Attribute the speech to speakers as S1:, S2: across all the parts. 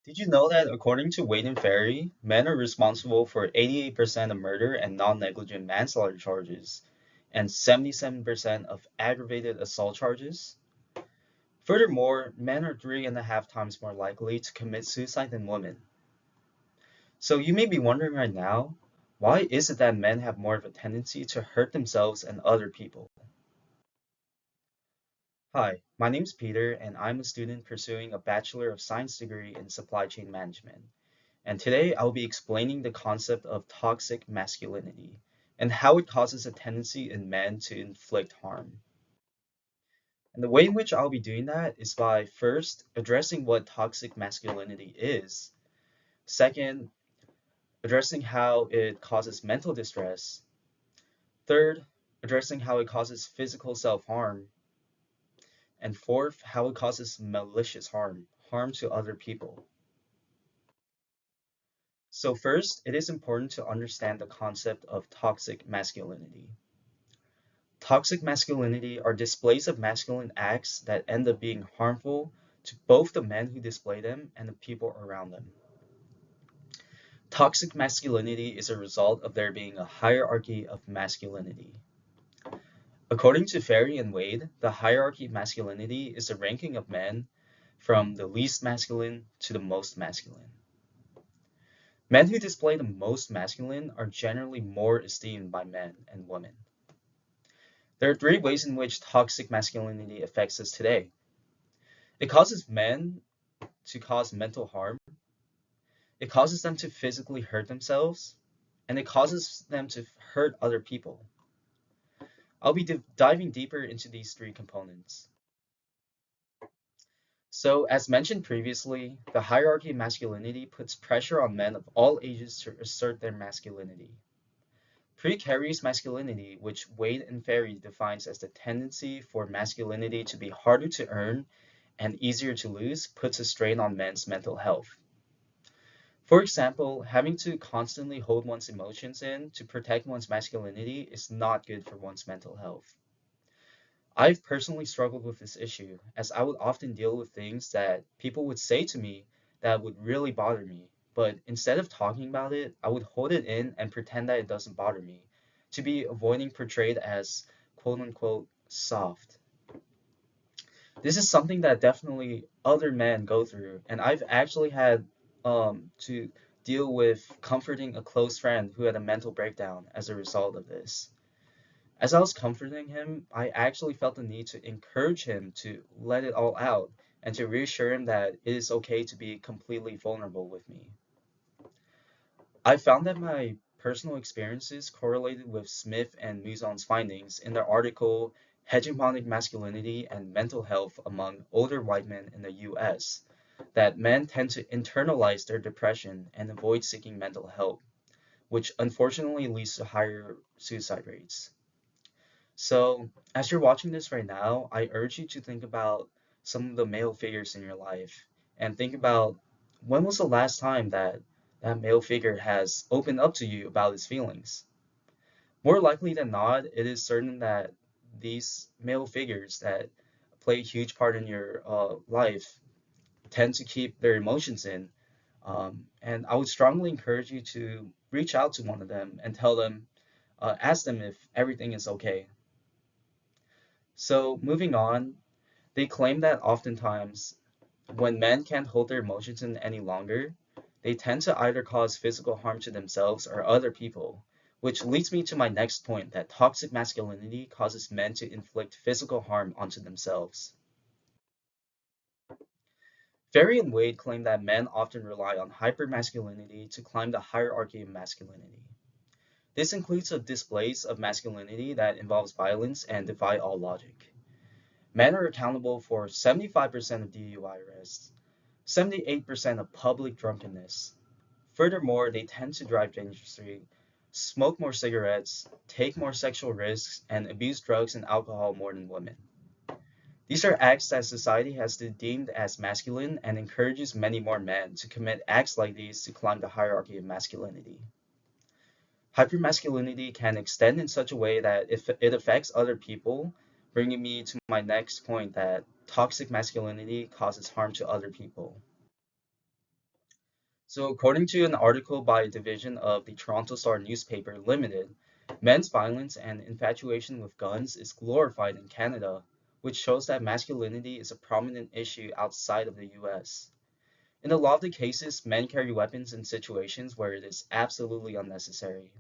S1: Did you know that according to Wade and Ferree, men are responsible for 88% of murder and non-negligent manslaughter charges, and 77% of aggravated assault charges? Furthermore, men are 3.5 times more likely to commit suicide than women. So you may be wondering right now, why is it that men have more of a tendency to hurt themselves and other people? Hi, my name is Peter, and I'm a student pursuing a Bachelor of Science degree in Supply Chain Management. And today I'll be explaining the concept of toxic masculinity and how it causes a tendency in men to inflict harm. And the way in which I'll be doing that is by first addressing what toxic masculinity is, second, addressing how it causes mental distress, third, addressing how it causes physical self-harm, and fourth, how it causes malicious harm, harm to other people. So first, it is important to understand the concept of toxic masculinity. Toxic masculinity are displays of masculine acts that end up being harmful to both the men who display them and the people around them. Toxic masculinity is a result of there being a hierarchy of masculinity. According to Ferree and Wade, the hierarchy of masculinity is the ranking of men from the least masculine to the most masculine. Men who display the most masculine are generally more esteemed by men and women. There are three ways in which toxic masculinity affects us today. It causes men to cause mental harm, it causes them to physically hurt themselves, and it causes them to hurt other people. I'll be diving deeper into these three components. So, as mentioned previously, the hierarchy of masculinity puts pressure on men of all ages to assert their masculinity. Precarious masculinity, which Wade and Ferree defines as the tendency for masculinity to be harder to earn and easier to lose, puts a strain on men's mental health. For example, having to constantly hold one's emotions in to protect one's masculinity is not good for one's mental health. I've personally struggled with this issue, as I would often deal with things that people would say to me that would really bother me, but instead of talking about it, I would hold it in and pretend that it doesn't bother me, to be avoiding portrayed as quote unquote soft. This is something that definitely other men go through, and I've actually had to deal with comforting a close friend who had a mental breakdown as a result of this. As I was comforting him, I actually felt the need to encourage him to let it all out and to reassure him that it is okay to be completely vulnerable with me. I found that my personal experiences correlated with Smith and Mouzon's findings in their article Hegemonic Masculinity and Mental Health Among Older White Men in the US, that men tend to internalize their depression and avoid seeking mental help, which unfortunately leads to higher suicide rates. So, as you're watching this right now, I urge you to think about some of the male figures in your life and think about when was the last time that that male figure has opened up to you about his feelings. More likely than not, it is certain that these male figures that play a huge part in your life tend to keep their emotions in. And I would strongly encourage you to reach out to one of them and tell them, ask them if everything is okay. So moving on, they claim that oftentimes when men can't hold their emotions in any longer, they tend to either cause physical harm to themselves or other people, which leads me to my next point that toxic masculinity causes men to inflict physical harm onto themselves. Ferree and Wade claim that men often rely on hypermasculinity to climb the hierarchy of masculinity. This includes the displays of masculinity that involves violence and defy all logic. Men are accountable for 75% of DUI arrests, 78% of public drunkenness. Furthermore, they tend to drive dangerously, smoke more cigarettes, take more sexual risks, and abuse drugs and alcohol more than women. These are acts that society has deemed as masculine and encourages many more men to commit acts like these to climb the hierarchy of masculinity. Hypermasculinity can extend in such a way that if it affects other people, bringing me to my next point that toxic masculinity causes harm to other people. So according to an article by a division of the Toronto Star newspaper Limited, men's violence and infatuation with guns is glorified in Canada, which shows that masculinity is a prominent issue outside of the US. In a lot of the cases, men carry weapons in situations where it is absolutely unnecessary.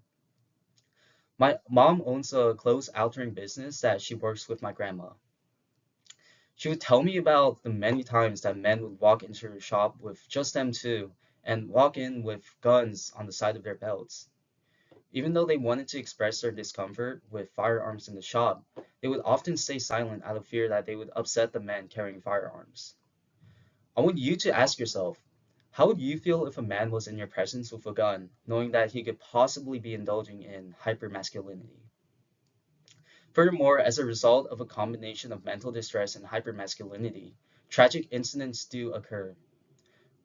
S1: My mom owns a clothes altering business that she works with my grandma. She would tell me about the many times that men would walk into her shop with just them two and walk in with guns on the side of their belts. Even though they wanted to express their discomfort with firearms in the shop, they would often stay silent out of fear that they would upset the men carrying firearms. I want you to ask yourself, how would you feel if a man was in your presence with a gun, knowing that he could possibly be indulging in hypermasculinity? Furthermore, as a result of a combination of mental distress and hypermasculinity, tragic incidents do occur.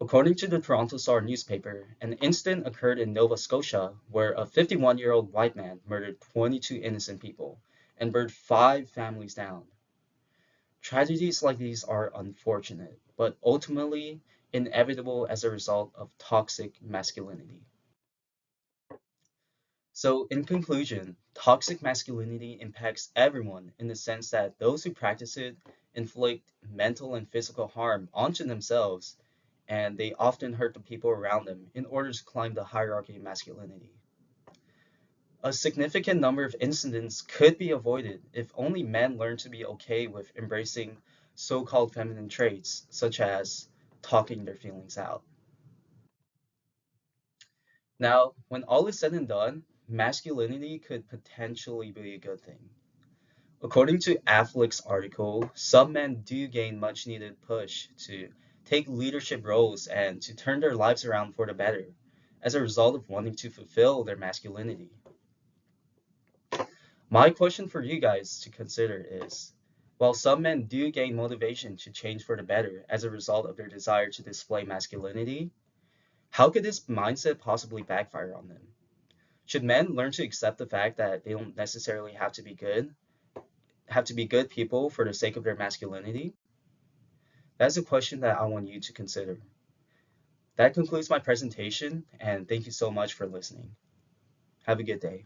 S1: According to the Toronto Star newspaper, an incident occurred in Nova Scotia where a 51-year-old white man murdered 22 innocent people and burned 5 families down. Tragedies like these are unfortunate, but ultimately inevitable as a result of toxic masculinity. So, in conclusion, toxic masculinity impacts everyone in the sense that those who practice it inflict mental and physical harm onto themselves, and they often hurt the people around them in order to climb the hierarchy of masculinity. A significant number of incidents could be avoided if only men learn to be okay with embracing so-called feminine traits, such as talking their feelings out. Now, when all is said and done, masculinity could potentially be a good thing. According to Affleck's article, some men do gain much needed push to take leadership roles and to turn their lives around for the better as a result of wanting to fulfill their masculinity. My question for you guys to consider is, while some men do gain motivation to change for the better as a result of their desire to display masculinity, how could this mindset possibly backfire on them? Should men learn to accept the fact that they don't necessarily have to be good people for the sake of their masculinity? That's a question that I want you to consider. That concludes my presentation, and thank you so much for listening. Have a good day.